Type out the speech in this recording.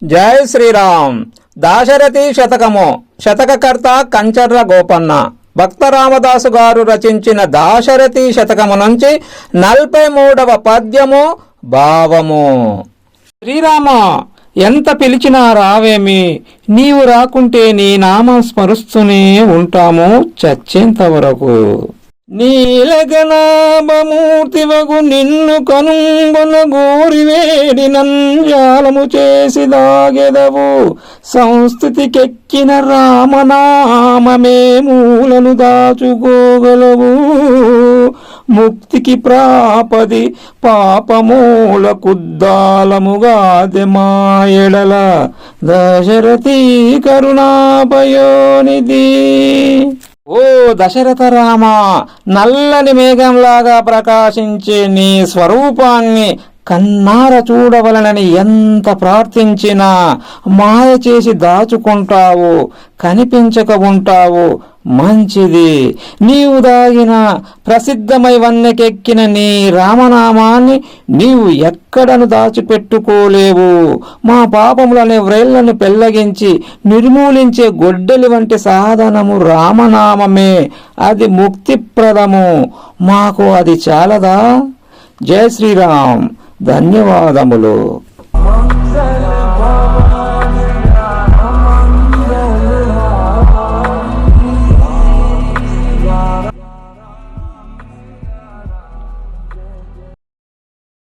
జై శ్రీరామ్. దాశరథి శతకము. శతకకర్త కంచర్ల గోపన్న. భక్త రామదాసు గారు రచించిన దాశరథి శతకము నుంచి 43వ పద్యము భావము. శ్రీరామ, ఎంత పిలిచినా రావేమి, నీవు రాకుంటే నీ నామం స్మరుస్తూనే ఉంటాము చచ్చేంత వరకు. నీలగనాభమూర్తివగు నిన్ను కనుంబన గోరి వేడి నంజాలము చేసి దాగెదవు. సంస్థితికెక్కిన రామనామమే మూలను దాచుకోగలవు. ముక్తికి ప్రాపది పాపమూల కుద్దాలముగాదె మాయడల దశరథి కరుణాపయోనిధి. ఓ దశరథ రామ, నల్లని మేఘంలాగా ప్రకాశించే నీ స్వరూపాన్ని కన్నార చూడవలనని ఎంత ప్రార్థించినా మాయ చేసి దాచుకుంటావు, కనిపించక ఉంటావు. మంచిది, నీవు దాగిన ప్రసిద్ధమై వన్నెకెక్కిన నీ రామనామాన్ని నీవు ఎక్కడను దాచిపెట్టుకోలేవు. మా పాపములనే వ్రేళ్లను పెళ్లగించి నిర్మూలించే గొడ్డలి వంటి సాధనము రామనామమే. అది ముక్తిప్రదము. మాకు అది చాలదా? జై శ్రీరామ్. ధన్యవాదములు.